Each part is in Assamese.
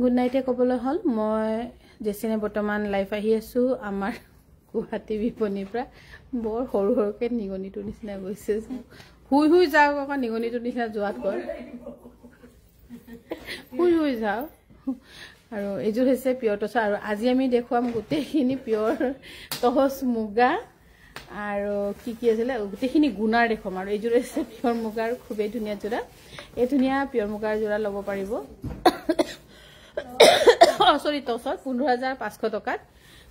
গুড নাইটে ক'বলৈ হ'ল মই জেচিনে বৰ্তমান লাইভ আহি আছোঁ আমাৰ গুৱাহাটী বিপণীৰ পৰা বৰ সৰু সৰুকৈ নিগনিটোৰ নিচিনা গৈছে শুই শুই যাওক আকৌ নিগনিটোৰ নিচিনা যোৱাত গৈ শুই শুই যাওক আৰু এইযোৰ হৈছে পিয়ৰ টচ আৰু আজি আমি দেখুৱাম গোটেইখিনি পিয়ৰ টচ মুগা আৰু কি কি আছিলে গোটেইখিনি গুণাৰ দেখুৱাম আৰু এইযোৰ হৈছে পিয়ৰ মুগাৰ খুবেই ধুনীয়া যোৰা এই ধুনীয়া পিয়ৰ মুগাৰ যোৰা ল'ব পাৰিব সৰি টচত 15,500 টকাত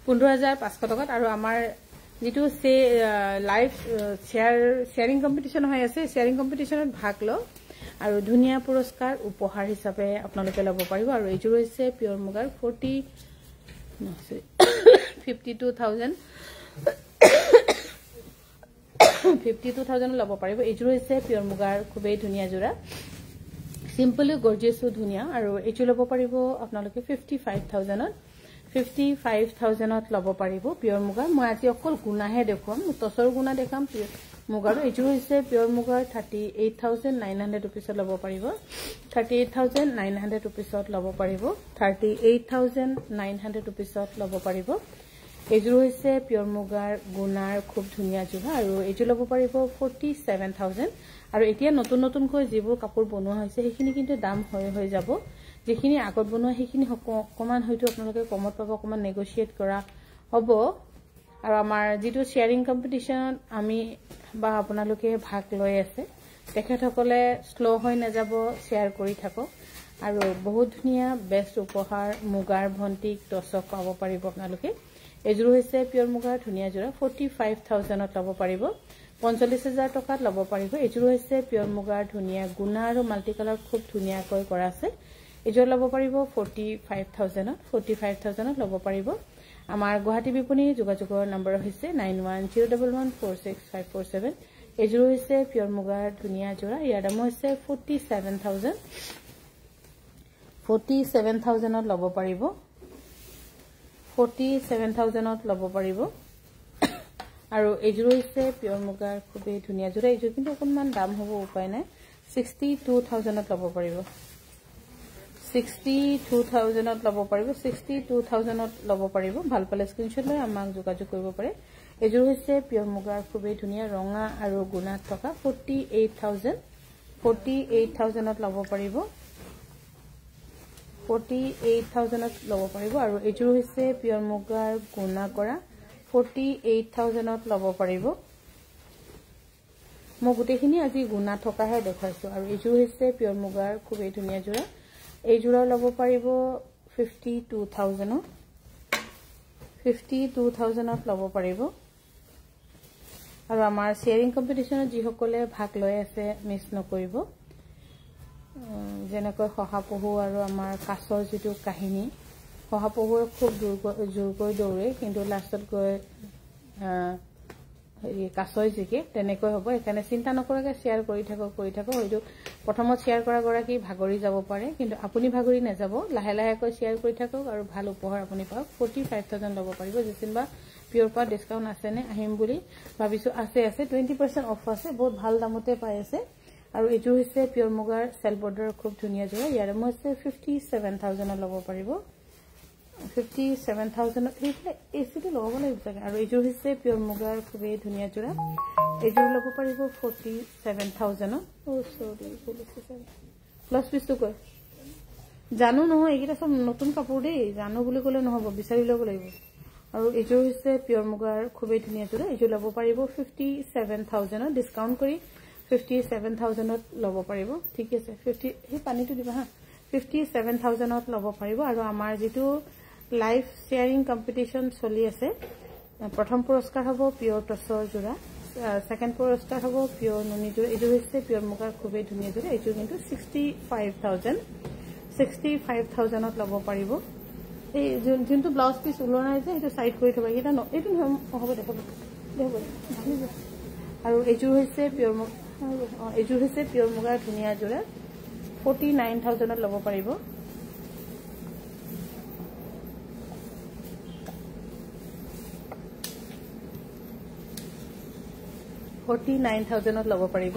15,500 টকাত আৰু আমাৰ যেটো সে লাইভ শেয়াৰিং কম্পিটিশন হৈ আছে শেয়াৰিং কম্পিটিশনত ভাগ ল আৰু ধুনীয়া পুৰস্কাৰ উপহাৰ হিচাপে আপোনালোকে ল'ব পাৰিব আৰু এইযোৰ হৈছে পিয়ৰ মুগাৰ 52,000 ল'ব পাৰিব এইযোৰ হৈছে পিয়ৰ মুগাৰ খুবেই ধুনীয়া যোৰা Simply gorgeous ধুনিয়া আৰু এইটো লব পাৰিব আপোনালোকে 55,000 লব পাৰিব পিয়ৰ মুগা মই আজি অকল গুণাহে দেখুৱাম টচৰ গুণা দেখাম মুগাৰ এইটো হৈছে পিয়ৰ মুগাৰ 38,900 rupees লব পাৰিব 38,900 rupees লব পাৰিব 38,900 rupees লব পাৰিব এইযোৰ হৈছে পিয়ৰ মুগাৰ গুণাৰ খুব ধুনিয়া যোৰা আৰু এইটো লব পাৰিব 47,000 আৰু এতিয়া নতুন নতুনকৈ যিবোৰ কাপোৰ বনোৱা হৈছে সেইখিনি কিন্তু দাম হৈ যাব যেখিনি আগত বনোৱা সেইখিনি অকমান হয়তো আপোনালোকে কমত পাব অকমান নেগোশিয়েট কৰা হ'ব আৰু আমাৰ যেটো শেয়াৰিং কম্পিটিশনত আমি বা আপোনালোকে ভাগ লৈ আছে তেখেতসকলে স্লো হৈ নাযাব শেয়াৰ কৰি থাকক আৰু বহুত ধুনীয়া বেষ্ট উপহাৰ মুগাৰ ভন্টিক টচক পাব পাৰিব আপোনালোকে এইযোৰ হৈছে পিয়ৰ মুগাৰ ধুনীয়া যোৰা 45,000 ল'ব পাৰিব 45,000 টকাত ল'ব পাৰিব এইযোৰ হৈছে পিয়ৰ মুগাৰ ধুনীয়া গুণা আৰু মাল্টি কালাৰ খুব ধুনীয়াকৈ কৰা আছে এইযোৰ ল'ব পাৰিব 45,000 ল'ব পাৰিব আমাৰ গুৱাহাটী বিপণী যোগাযোগৰ নম্বৰ হৈছে 9101146547 এইযোৰ হৈছে পিয়ৰ মুগাৰ ধুনীয়া যোৰা ইয়াৰ দাম হৈছে 47,000 ল'ব পাৰিব 47,000 ল'ব পাৰিব আৰু এইযোৰ হৈছে পিয়ৰ মুগাৰ খুবেই ধুনীয়া যোৰা এইযোৰ কিন্তু অকণমান দাম হ'ব উপায় নাই 62,000 ল'ব পাৰিব 62,000 ল'ব পাৰিব 62,000 ল'ব পাৰিব ভাল পালে স্ক্ৰিনশ্বট লৈ আমাক যোগাযোগ কৰিব পাৰে এইযোৰ হৈছে পিয়ৰ মুগাৰ খুবেই ধুনীয়া ৰঙা আৰু গুণাত থকা 48,000 ল'ব পাৰিব 48,000 ল'ব পাৰিব আৰু এইযোৰ হৈছে পিয়ৰ মুগাৰ গুণা কৰা 48,000 ল'ব পাৰিব মই গোটেইখিনি আজি গুণা থকাহে দেখাইছো আৰু এইযোৰ হৈছে পিয়ৰ মুগাৰ খুবেই ধুনীয়া যোৰা এই যোৰা ল'ব পাৰিব 52,000 ল'ব পাৰিব আৰু আমাৰ শেয়াৰিং কম্পিটিশনত যিসকলে ভাগ লৈ আছে মিছ নকৰিব যেনেকৈ শহাপহু আৰু আমাৰ কাছৰ যেটো কাহিনী শহাপহুৰ খুব জোৰকৈ দৌৰে কিন্তু লাষ্টত গৈ কাছই জিকে তেনেকৈ হ'ব এখানে চিন্তা নকৰাকৈ শেয়াৰ কৰি থাকক হয়তো প্ৰথমত শেয়াৰ কৰা গৰাকী ভাগৰি যাব পাৰে কিন্তু আপুনি ভাগৰি নাযাব লাহে লাহেকৈ শেয়াৰ কৰি থাকক আৰু ভাল উপহাৰ আপুনি পাওক 45,000 ল'ব পাৰিব যেচিনবা পিয়ৰ পা ডিসকাউন্ট আছে নে আহিম বুলি ভাবিছো আছে 20% অফ আছে বহুত ভাল দামতে পাই আছে আৰু এইটো হৈছে পিয়ৰ মুগাৰ সেল বৰ্ডাৰ খুব ধুনীয়া যোৰা ইয়াৰ মই 57,000 ল'ব পাৰিব 57,000 এচিটো লগাব লাগিব আৰু এইযোৰ হৈছে পিয়ৰ মুগাৰ খুবেই ধুনীয়া যোৰা এইযোৰ ল'ব পাৰিব 47,000 প্লাস পিছটো কয় জানো নহয় এইকেইটা সব নতুন কাপোৰ দেই জানো বুলি ক'লে নহব বিচাৰি ল'ব লাগিব আৰু এইযোৰ হৈছে পিয়ৰ মুগাৰ খুবেই ধুনীয়া যোৰা এইযোৰ ল'ব পাৰিব 57,000 ডিসকাউন্ট কৰি 57,000 ল'ব পাৰিব ঠিক আছে 50 হে পানীটো দিবা হা 57,000 ল'ব পাৰিব আৰু আমাৰ যেটো লাইভ শেয়াৰিং কম্পিটিশন চলি আছে প্ৰথম পুৰস্কাৰ হ'ব পিয়ৰ টচৰ যোৰা সেকেন্ড পুৰস্কাৰ হ'ব পিয়ৰ নুনি যোৰা এইযোৰ হৈছে পিয়ৰ মুগাৰ খুবেই ধুনীয়া যোৰা এইযোৰ কিন্তু 65,000 ল'ব পাৰিব এই যোনটো ব্লাউজ পিস উলনাই যে এটা সাইড কৰি থবা এটা এইটো হ'ব দেখাব আৰু এইযোৰ হৈছে পিয়ৰ মুগাৰ ধুনীয়া যোৰা 49,000 ল'ব পাৰিব 49,000 ল'ব পাৰিব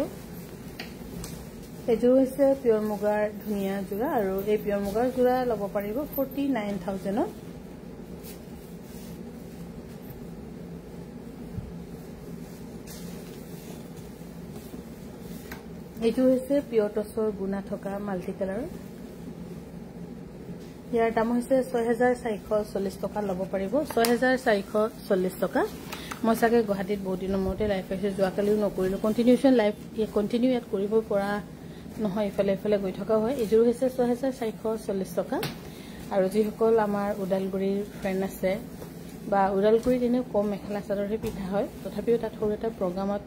এযোৰ হৈছে পিয়ৰ মুগাৰ ধুনীয়া যোৰা আৰু এই পিয়ৰ মুগাৰ যোৰা ল'ব পাৰিব 49,000 ত। এইযোৰ হৈছে পিয়ৰ টচৰ গুণা থকা মাল্টি কালাৰ। ইয়াৰ দাম হৈছে 6,440 টকা ল'ব পাৰিব 6,440 টকা। মই চাগে গুৱাহাটীত বহুত দিনৰ মূৰতে লাইভ পাইছোঁ, যোৱাকালিও নকৰিলোঁ, কণ্টিনিউশ্যন লাইভ কণ্টিনিউ ইয়াত কৰিব পৰা নহয়, ইফালে ইফালে গৈ থকা হয়। এইযোৰ হৈছে 6,440 টকা। আৰু যিসকল আমাৰ ওদালগুৰিৰ ফ্ৰেণ্ড আছে বা ওদালগুৰিত এনেও কম মেখেলা চাদৰহে পিন্ধা হয়, তথাপিও তাত সৰু এটা প্ৰগ্ৰামত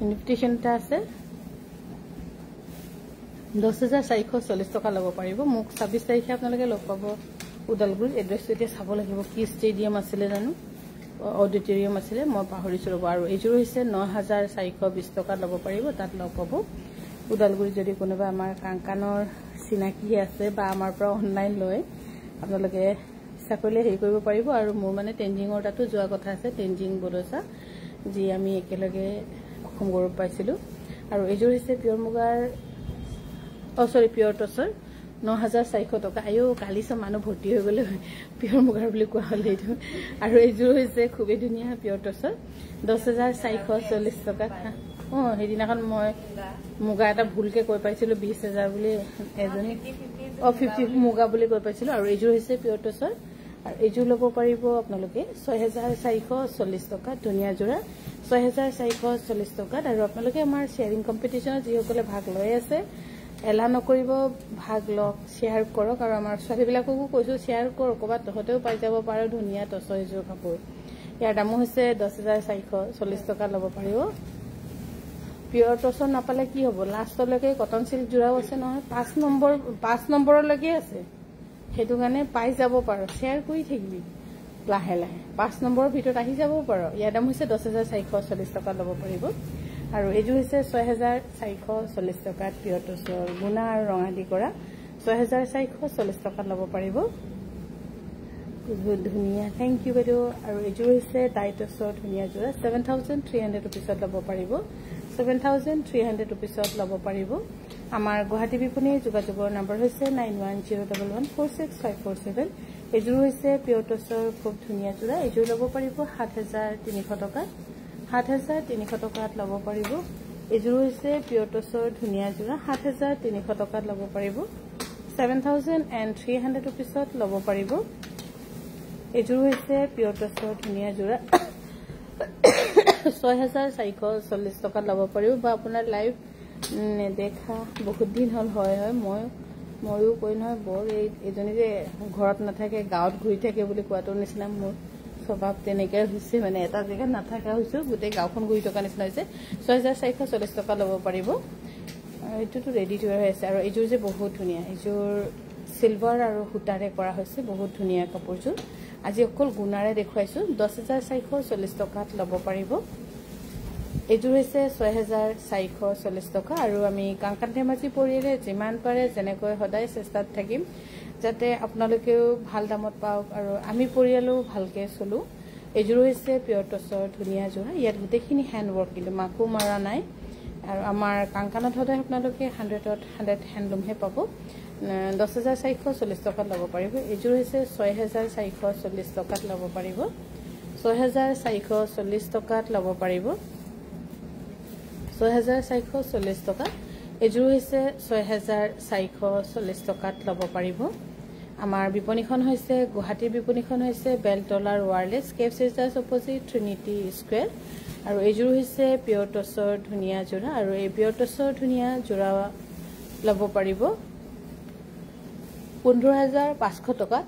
ইনভিটেশ্যন এটা আছে, 10,440 টকা ল'ব পাৰিব। মোক 26 তাৰিখে আপোনালোকে লগ পাব ওদালগুৰিত। এড্ৰেছটো এতিয়া চাব লাগিব, কি ষ্টেডিয়াম আছিলে জানো, অডিটৰিয়াম আছিলে, মই পাহৰিছোঁ ৰ'ব। আৰু এইযোৰ হৈছে 9,420 টকা ল'ব পাৰিব, তাত লগ পাব। ওদালগুৰিত যদি কোনোবা আমাৰ কাংকানৰ চিনাকি আছে বা আমাৰ পৰা অনলাইন লয়, আপোনালোকে ইচ্ছা কৰিলে হেৰি কৰিব পাৰিব। আৰু মোৰ মানে টেনজিঙৰ তাতো যোৱা কথা আছে, টেনজিং বডোচা, যি আমি একেলগে অসম গৌৰৱ পাইছিলোঁ। আৰু এইযোৰ হৈছে পিয়ৰ মুগাৰ পিয়ৰ টচৰ 9,400 টকা। কালি চব মানুহ ভৰ্তি হৈ গ'লে পিয়ৰ মুগাৰ বুলি কোৱা হ'লে এইটো। আৰু এইযোৰ হৈছে খুবেই ধুনীয়া পিয়ৰ টচৰ 10,440 টকা। সেইদিনাখন মই মুগা এটা ভুলকে কৈ পাইছিলোঁ 20,000 বুলি, এজনী 50 মুগা বুলি কৈ পাইছিলোঁ। আৰু এইযোৰ হৈছে পিয়ৰ টচৰ, আৰু এইযোৰ ল'ব পাৰিব আপোনালোকে 6,440 টকা, ধুনীয়া যোৰা 6,440 টকাত। আৰু আপোনালোকে আমাৰ শ্বেয়াৰিং কম্পিটিশ্যনত যিসকলে ভাগ লৈ আছে, এলাহ নকৰিব, ভাগ লওক, শ্বেয়াৰ কৰক। আৰু আমাৰ ছোৱালীবিলাককো কৈছোঁ শ্বেয়াৰ কৰক, ক'ৰবাত তহঁতেও পাই যাব পাৰোঁ ধুনীয়া টচৰ এযোৰ কাপোৰ। ইয়াৰ দামো হৈছে 10,440 টকা ল'ব পাৰিব। পিয়ৰ টচৰ নাপালে কি হ'ব, লাষ্টলৈকে কটন চিল্ক যোৰাও আছে নহয়, 5 নম্বৰলৈকে আছে, সেইটো কাৰণে পাই যাব পাৰোঁ। শ্বেয়াৰ কৰি থাকিবি লাহে লাহে, 5 নম্বৰৰ ভিতৰত আহি যাব পাৰোঁ। ইয়াৰ দাম হৈছে 10,440 টকা ল'ব পাৰিব। আৰু এইযোৰ হৈছে 6,440 টকাত পিয়ৰ টচৰ গুণা আৰু ৰঙা দি কৰা 6,440 টকাত ল'ব পাৰিব। বহুত ধুনীয়া, থেংক ইউ বাইদেউ। আৰু এইযোৰ হৈছে টাইটছৰ ধুনীয়া যোৰা 7,300 ৰুপিছত ল'ব পাৰিব, 7,300 ৰুপিছত ল'ব পাৰিব। আমাৰ গুৱাহাটী বিপণীৰ যোগাযোগৰ নম্বৰ হৈছে 9101146547। এইযোৰ হৈছে পিয়ৰ টচৰ খুব ধুনীয়া যোৰা, এইযোৰ ল'ব পাৰিব 7,300 টকাত, 7,300 টকাত ল'ব পাৰিব। এইযোৰ হৈছে পিয়ৰ টচৰ ধুনীয়া যোৰা 7,300 টকাত ল'ব পাৰিব, 7,300 ৰুপিছত ল'ব পাৰিব। এইযোৰ হৈছে পিয়ৰ টচৰ ধুনীয়া যোৰা 6,440 টকাত ল'ব পাৰিব। বা আপোনাৰ লাইভ নেদেখা বহুত দিন হ'ল, হয় ময়ো কৈ নহয় বৰ এইজনী যে ঘৰত নাথাকে গাঁৱত ঘূৰি থাকে বুলি কোৱাটোৰ নিচিনা মোৰ স্বভাৱ তেনেকৈ হৈছে, মানে এটা জেগাত নাথাকা হৈছোঁ, গোটেই গাঁওখন ঘূৰি থকা নিচিনা হৈছে। 6,440 টকা ল'ব পাৰিব। এইটোতো ৰেডি টু ৱেৰ হৈ আছে। আৰু এইযোৰ যে বহুত ধুনীয়া, এইযোৰ চিলভাৰ আৰু সূতাৰে কৰা হৈছে, বহুত ধুনীয়া কাপোৰযোৰ। আজি অকল গুণাৰে দেখুৱাইছোঁ, 10,440 টকাত ল'ব পাৰিব। এইযোৰ হৈছে 6,440 টকা। আৰু আমি কাংকান ধেমাজি পৰিয়ালে যিমান পাৰে যেনেকৈ সদায় চেষ্টাত থাকিম যাতে আপোনালোকেও ভাল দামত পাওক আৰু আমি পৰিয়ালো ভালকৈ চলোঁ। এইযোৰ হৈছে পিয়ৰ টচৰ ধুনীয়া যোৰা, ইয়াত গোটেইখিনি হেণ্ডৱৰ্ক, কিন্তু মাকো মৰা নাই। আৰু আমাৰ কাংকানত সদায় আপোনালোকে 100ত 100 হেণ্ডলুমহে পাব। 10,440 টকাত ল'ব পাৰিব। এইযোৰ হৈছে 6,440 টকাত ল'ব পাৰিব, 6,440 টকাত ল'ব পাৰিব, 6,440 টকা। এইযোৰ হৈছে 6,440 টকাত ল'ব পাৰিব। আমাৰ বিপণীখন হৈছে গুৱাহাটীৰ বিপণীখন হৈছে বেলতলাৰ wireless cafe sisters opposite Trinity square. আৰু এইযোৰ হৈছে পিয়ৰ টচৰ ধুনীয়া যোৰা, আৰু এই পিয়ৰ টচৰ ধুনীয়া যোৰা ল'ব পাৰিব 15,500 টকাত,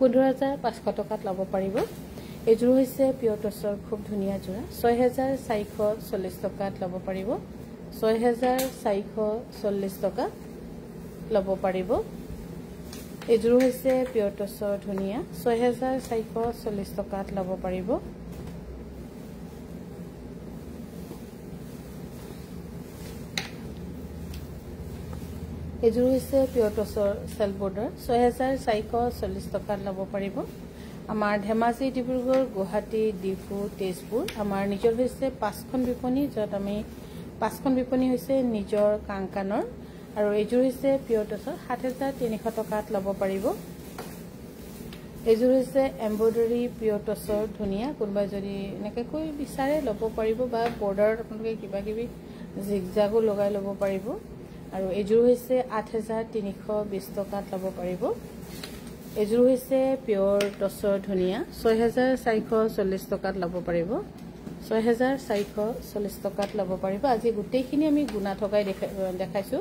15,500 টকাত ল'ব পাৰিব। এইযোৰ হৈছে পিয়ৰ টচৰ খুব ধুনীয়া যোৰা 6,440 টকাত ল'ব পাৰিব, 6,440 টকা ল'ব পাৰিব। এইযোৰ হৈছে পিয়ৰ টচৰ ধুনীয়া 6,440 টকাত ল'ব পাৰিব। এইযোৰ হৈছে পিয়ৰ টচৰ চেল্ফ বৰ্ডাৰ 6,440 টকাত ল'ব পাৰিব। আমাৰ ধেমাজি, ডিব্ৰুগড়, গুৱাহাটী, ডিফু, তেজপুৰ আমাৰ নিজৰ হৈছে 5খন বিপণী, য'ত আমি 5খন বিপণী হৈছে নিজৰ কাংকানৰ আৰু এইযোৰ হৈছে পিয়ৰ টছৰ 7300 টকাত ল'ব পাৰিব এইযোৰ হৈছে এমব্ৰয়ডাৰী পিয়ৰ টছৰ ধুনিয়া কোনবা যদি এনেকৈ কৈ বিচাৰে ল'ব পাৰিব বা বৰ্ডাৰত আপোনালোকে কিবা কিবি জিগজাগো লগাই ল'ব পাৰিব আৰু এইযোৰ হৈছে 8320 টকাত ল'ব পাৰিব এইযোৰ হৈছে পিয়ৰ টছৰ ধুনিয়া 6440 টকাত ল'ব পাৰিব 6440 টকাত ল'ব পাৰিব আজি গোটেইখিনি আমি গুণা থকাই দেখাইছো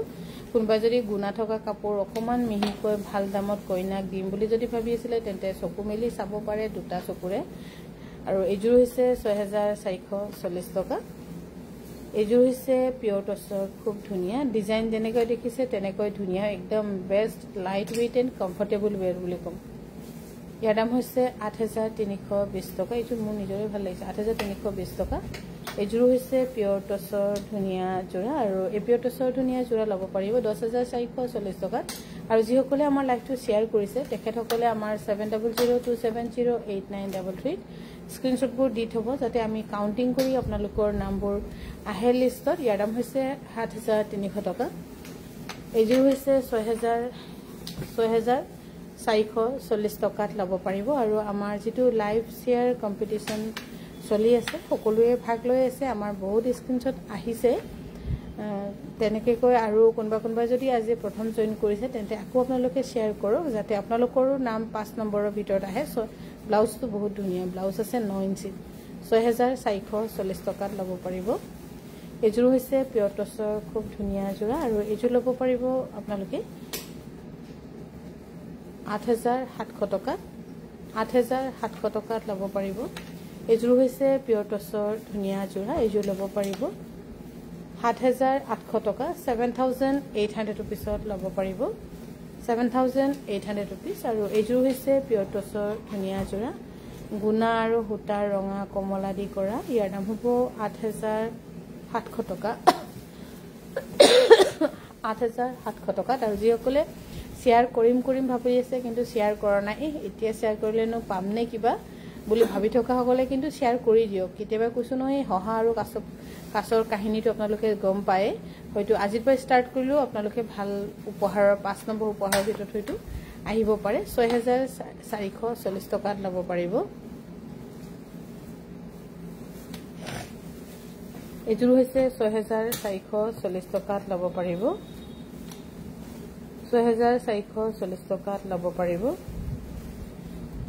কোনবা যদি গুণা থকা কাপোৰ অকমান মিহিকৈ ভাল দামত কইনাক দিম বুলি যদি ভাবি আছিল তেন্তে চকু মেলি চাব পাৰে দুটা চকুৰে আৰু এইযোৰ হৈছে 6440 টকা এইযোৰ হৈছে পিয়ৰ টছৰ খুব ধুনিয়া ডিজাইন যেনেকৈ দেখিছে তেনেকৈ ধুনিয়া একদম best light weight and comfortable wear বুলি কম ইয়াৰ দাম হৈছে 8320 টকা এইযোৰ মোৰ নিজৰে ভাল লাগিছে 8320 টকা এইযোৰ হৈছে পিয়ৰ টছৰ ধুনিয়া জোৰা আৰু এই পিয়ৰ টছৰ ধুনিয়া জোৰা ল'ব পাৰিব 10440 টকাত আৰু যিসকলে আমাৰ লাইভটো শ্বেয়াৰ কৰিছে তেখেতসকলে আমাৰ 7002708933 স্ক্ৰিনশ্বটবোৰ দি থব যাতে আমি কাউন্টিং কৰি আপোনালোকৰ নামবোৰ আহে লিষ্টত ইয়াৰ দাম হৈছে 7300 টকা এইযোৰ হৈছে 6440 টকাত ল'ব পাৰিব আৰু আমাৰ যেটো লাইভ শ্বেয়াৰ কম্পিটিশন চলি আছে সকলোৱে ভাগ লৈ আছে আমাৰ বহুত স্ক্ৰিনশ্বট আহিছে তেনেকৈ কৈ আৰু কোনবা যদি আজি প্ৰথম জয়েন কৰিছে তেন্তে আকৌ আপোনালোকে শ্বেয়াৰ কৰক যাতে আপোনালোকৰো নাম 5 নম্বৰৰ ভিতৰত আহে ব্লাউজটো বহুত ধুনিয়া ব্লাউজ আছে 9 ইঞ্চি 6440 টকাত ল'ব পাৰিব এইযোৰ হৈছে পিয়ৰ টছৰ খুব ধুনিয়া জোৰা আৰু এইযোৰ ল'ব পাৰিব আপোনালোকে 8700 টকাত 8700 টকাত ল'ব পাৰিব এইযোৰ হৈছে পিয়ৰ টছৰ ধুনিয়া জোৰা এইযোৰ ল'ব পাৰিব 7800 টকা 7800 ৰুপিছত ল'ব পাৰিব 7800 ৰুপিছ আৰু এইযোৰ হৈছে পিয়ৰ টছৰ ধুনিয়া জোৰা গুণা আৰু হুটাৰ ৰঙা কমলা দি কৰা ইয়াৰ দাম হ'ব 8700 টকা 8700 টকাত আৰু যিসকলে শ্বেয়াৰ কৰিম ভাবি আছে কিন্তু শ্বেয়াৰ কৰা নাই এতিয়া শ্বেয়াৰ কৰিলেনো পাম নে কিবা বুলি ভাবি থকা সকলে কিন্তু শ্বেয়াৰ কৰি দিয়ক কেতিয়াবা কৈছো নহয় হহা আৰু কাছৰ কাহিনীটো আপোনালোকে গম পায় হয়তো আজিৰ পৰা ষ্টাৰ্ট কৰিলো আপোনালোকে ভাল উপহাৰৰ 5 নম্বৰ উপহাৰৰ ভিতৰত হয়তো আহিব পাৰে 6440 টকাত ল'ব পাৰিব এইযোৰ হৈছে 6440 টকাত ল'ব পাৰিব 6440 টকাত ল'ব পাৰিব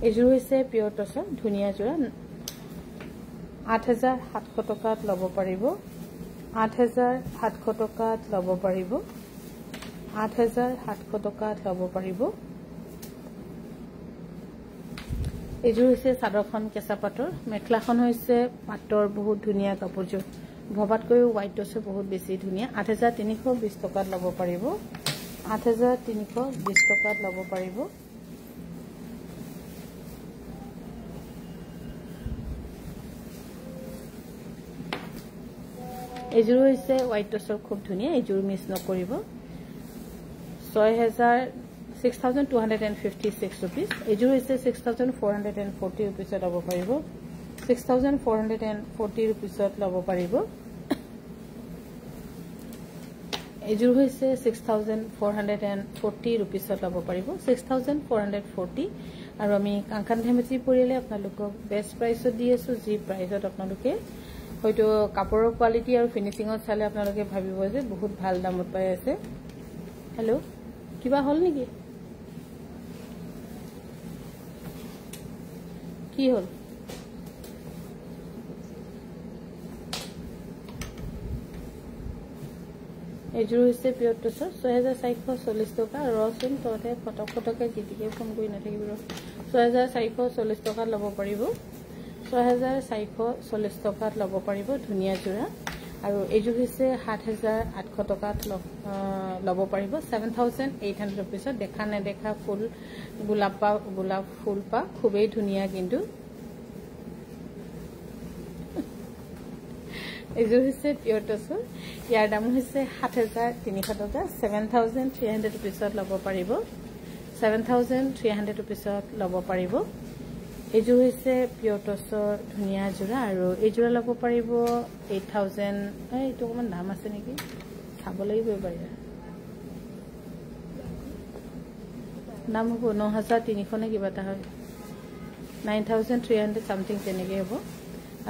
এইযোৰ হৈছে পিয়ৰ টছৰ ধুনিয়া জোৰা 8700 টকাত ল'ব পাৰিব 8700 টকাত ল'ব পাৰিব 8700 টকাত ল'ব পাৰিব এইযোৰ হৈছে চাদৰখন কেঁচা পাটৰ মেখলাখন হৈছে পাটৰ বহুত ধুনিয়া কাপোৰযোৰ ভবাতকৈ হোৱাইট টছ বহুত বেছি ধুনিয়া 8320 টকাত ল'ব পাৰিব 8320 টকাত ল'ব পাৰিব এইযোৰ হৈছে হোৱাইট টছৰ খুব ধুনিয়া এইযোৰ মিছ নকৰিব 6256 ৰুপিছ এইযোৰ হৈছে 6440 ৰুপিছত ল'ব পাৰিব 6440 ৰুপিছত ল'ব পাৰিব এইযোৰ হৈছে 6440 ৰুপিছত ল'ব পাৰিব 6440 আৰু আমি কাংকান ধেমেচি পৰিয়ালে আপোনালোকক বেষ্ট প্ৰাইচত দি আছো যি প্ৰাইচত আপোনালোকে হয়তো কাপোৰৰ কোৱালিটি আৰু ফিনিশিংত চালে আপোনালোকে ভাবিব যে বহুত ভাল দামত পাই আছে হেল্ল কিবা হল নেকি কি হল এইযোৰ হৈছে পিয়ৰ টছৰ 6440 টকা ৰচোন ততে ফটককে জিটিকে ফোন কৰি নাথাকিব 6440 টকাত ল'ব পাৰিব 6440 টকাত ল'ব পাৰিব ধুনিয়া জোৰা আৰু এইযোৰ হৈছে 7800 টকাত ল'ব পাৰিব 7800 ৰুপিছত দেখা নেদেখা ফুল গোলাপ ফুল পা খুবেই ধুনিয়া কিন্তু এইযোৰ হৈছে পিয়ৰ টছৰ ইয়াৰ দাম হৈছে 7300 টকা 7300 ৰুপিছত ল'ব পাৰিব 7300 ৰুপিছত ল'ব পাৰিব এইযোৰ হৈছে পিয়ৰ টছৰ ধুনীয়া যোৰা আৰু এই যোৰা ল'ব পাৰিব 8000 এইটো অকমান দাম আছে নেকি চাব লাগিব এবাৰ দাম হ'ব 9300 নে কিবা এটা হয় 9300 সামথিং তেনেকৈ হ'ব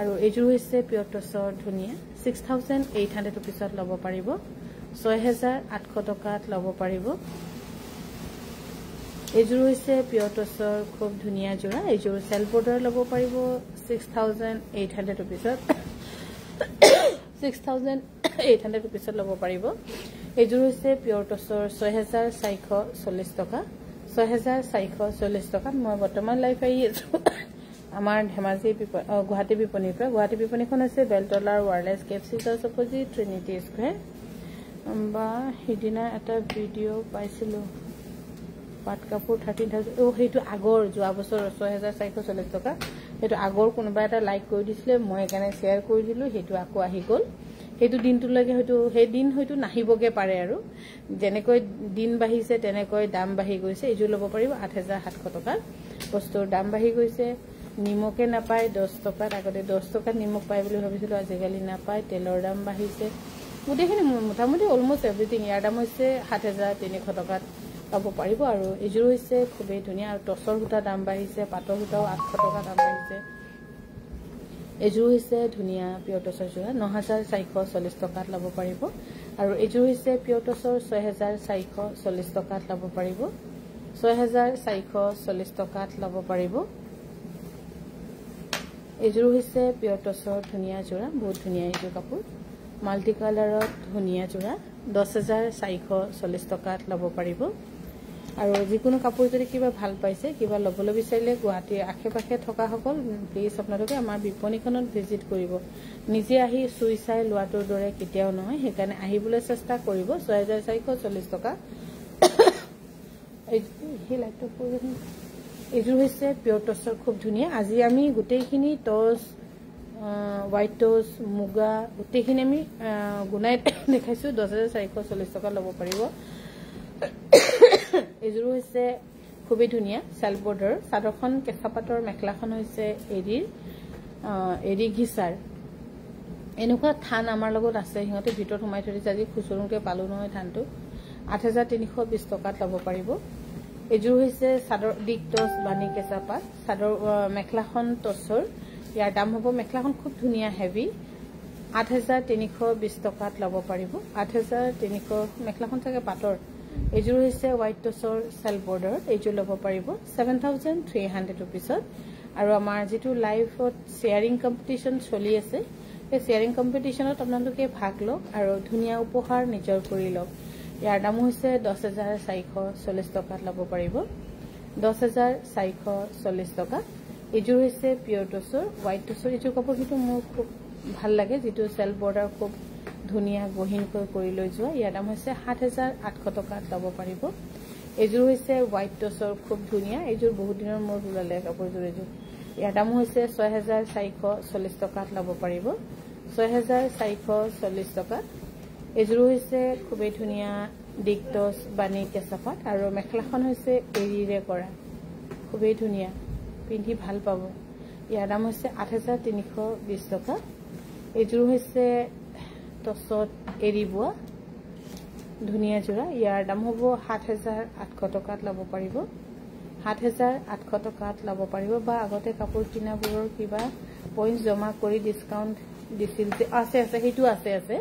আৰু এইযোৰ হৈছে পিয়ৰ টছৰ ধুনীয়া 6800 ৰুপিছত ল'ব পাৰিব 6800 টকাত ল'ব পাৰিব এইযোৰ হৈছে পিয়ৰ টছৰ খুব ধুনীয়া যোৰা এইযোৰ চেল বৰ্ডাৰ ল'ব পাৰিব 6800 ৰুপিছত 6800 ৰুপিছত ল'ব পাৰিব এইযোৰ হৈছে পিয়ৰ টছৰ 6440 টকা 6440 টকাত মই বৰ্তমান লাইভ আহি আছো আমাৰ ধেমাজি গুৱাহাটী বিপণীৰ পৰা গুৱাহাটী বিপণীখন হৈছে বেলতলাৰ ৱাৰলেছ কেপচিটাৰ অপজিট ট্ৰিনিটি স্কুৱেৰ বা সিদিনা এটা ভিডিঅ' পাইছিলোঁ পাট কাপোৰ 13000 সেইটো আগৰ যোৱা বছৰ 6440 টকা সেইটো আগৰ কোনোবা এটা লাইক কৰি দিছিলে মই একানে শেয়াৰ কৰি দিলো সেইটো আকৌ আহি গ'ল সেইটো দিনটোলৈকে হয়তো সেই দিন হয়তো নাহিবগে পাৰে আৰু যেনেকৈ দিন বাঢ়িছে তেনেকৈ দাম বাঢ়ি গৈছে এইযোৰ ল'ব পাৰিব 8700 টকা বস্তুৰ দাম বাঢ়ি গৈছে নিমকে নাপায় 10 টকাত আগতে 10 টকাত নিমক পায় বুলি ভাবিছিলো আজিকালি নাপায় তেলৰ দাম বাঢ়িছে গোটেইখিনি মোটামুটি অলমোষ্ট এভৰিথিং ইয়াৰ দাম হৈছে 7300 টকাত পাব পাৰিব আৰু এইযোৰ হৈছে খুবেই ধুনীয়া আৰু টছৰ সূতা দাম বাঢ়িছে পাটৰ সূতাও 800 টকা দাম বাঢ়িছে এইযোৰ হৈছে ধুনীয়া পিয়ৰ টছৰ যোৰা 9440 টকাত ল'ব পাৰিব আৰু এইযোৰ হৈছে পিয়ৰ টছৰ 6440 টকাত ল'ব পাৰিব 6440 টকাত ল'ব পাৰিব এইযোৰ হৈছে পিয়ৰ টছৰ ধুনীয়া যোৰা বহুত ধুনীয়া এইযোৰ কাপোৰ মাল্টি কালাৰত ধুনীয়া যোৰা 10440 টকাত ল'ব পাৰিব আৰু যিকোনো কাপোৰ যদি কিবা ভাল পাইছে কিবা ল'বলৈ বিচাৰিলে গুৱাহাটীৰ আশে-পাশে থকা সকল প্লিজ আপোনালোকে আমাৰ বিপণীখনত ভিজিট কৰিব নিজে আহি চুই চাই লোৱাটোৰ দৰে কেতিয়াও নহয় সেইকাৰণে আহিবলৈ চেষ্টা কৰিব 6440 টকা এই লাইটটো প্ৰয়োজন এইযোৰ হৈছে পিয়ৰ টছৰ খুব ধুনীয়া আজি আমি গোটেইখিনি টছ হোৱাইট টছ মুগা গোটেইখিনি আমি গুনাই দেখাইছো 10440 টকা ল'ব পাৰিব এইযোৰ হৈছে খুবই ধুনীয়া চেল বৰ্ডাৰ সাদৰখন কেঁচা পাটৰ মেখলাখন হৈছে এৰি ঘিচাৰ এনেকুৱা থান আমাৰ লগত আছে সিহঁতে ভিতৰত সোমাই থৈ দিছে আজি খুচুৰুকে পালো নহয় থানটো 8320 টকাত ল'ব পাৰিব এইযোৰ হৈছে সাদৰ দিক টছ বানি কেঁচা পাট সাদৰ মেখলাখন টছৰ ইয়াৰ দাম হ'ব মেখলাখন খুব ধুনীয়া হেভি 8320 টকাত ল'ব পাৰিব 8300 মেখলাখন চাগে পাটৰ এইযোৰ হৈছে হোৱাইট টছৰ চেল বৰ্ডাৰ এইযোৰ ল'ব পাৰিব 7300 ৰুপিছত আৰু আমাৰ যেটো লাইভত শেয়াৰিং কম্পিটিশন চলি আছে এই শেয়াৰিং কম্পিটিশনত আপোনালোকে ভাগ লওক আৰু ধুনীয়া উপহাৰ নিজৰ কৰি লওক ইয়াৰ দাম হৈছে 10440 টকাত ল'ব পাৰিব 10440 টকা এইযোৰ হৈছে পিয়ৰ টছৰ হোৱাইট টছৰ এইযোৰ কাপোৰ কিন্তু মোৰ খুব ভাল লাগে যেটো সেল বৰ্ডাৰ খুব ধুনীয়া গহিনকৈ কৰি লৈ যোৱা ইয়াৰ দাম হৈছে 7800 টকাত ল'ব পাৰিব এইযোৰ হৈছে হোৱাইট টছৰ খুব ধুনীয়া এইযোৰ বহুত দিনৰ মোৰ ওলালে কাপোৰযোৰ এইযোৰ ইয়াৰ দাম হৈছে 6440 টকাত ল'ব পাৰিব 6440 টকা এইযোৰ হৈছে খুবেই ধুনীয়া দিক টছ বানি কেঁচা পাট আৰু মেখলাখন হৈছে এৰিৰে কৰা খুবেই ধুনীয়া পিন্ধি ভাল পাব ইয়াৰ দাম হৈছে 8320 টকা এইযোৰ হৈছে টছত এৰি বোৱা ধুনীয়া যোৰা ইয়াৰ দাম হ'ব 7800 টকাত ল'ব পাৰিব 7800 টকাত ল'ব পাৰিব বা আগতে কাপোৰ কিনাবোৰৰ কিবা পইণ্ট জমা কৰি ডিসকাউন্ট দিছিল যে আছে হেতু আছে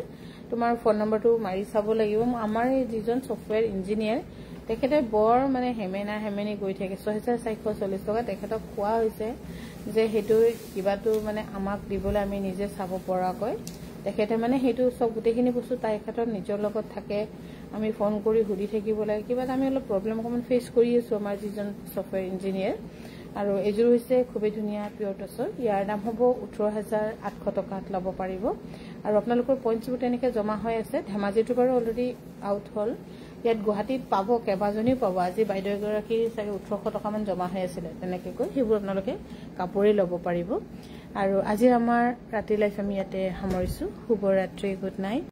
তোমাৰ ফোন নম্বৰটো মাৰি চাব লাগিব আমাৰ এই যিজন সফটওয়্যাৰ ইঞ্জিনিয়াৰ তেখেতে বৰ মানে হেমেনি গৈ থাকে 6440 টকা তেখেতক কোৱা হৈছে যে হেতু কিবাটো মানে আমাক দিবলৈ আমি নিজে চাব পৰাকৈ তেখেতে মানে হেতু সব গুটেখিনি বস্তু তাই ক্ষেত্ৰত নিজৰ লগত থাকে আমি ফোন কৰি হুদি থাকিব লাগে কিবা আমি অলপ প্ৰবলেম অকমান ফেস কৰি আছো আমাৰ যিজন সফটওয়্যাৰ ইঞ্জিনিয়াৰ আৰু এযোৰ হৈছে খুবেই ধুনীয়া পিয়ৰ টছৰ ইয়াৰ দাম হ'ব 18800 টকাত ল'ব পাৰিব আৰু আপোনালোকৰ পইণ্টছবোৰ তেনেকৈ জমা হৈ আছে ধেমাজিটো বাৰু অলৰেডি আউট হ'ল ইয়াত গুৱাহাটীত পাব কেবাজনীও পাব আজি বাইদেউ এগৰাকী চাগে 1800 টকা মান জমা হৈ আছিল তেনেকৈ কৈ সেইবোৰ আপোনালোকে কাপোৰে ল'ব পাৰিব আৰু আজি আমাৰ ৰাতি লাইফ আমি ইয়াতে সামৰিছো শুভ ৰাত্ৰি গুড নাইট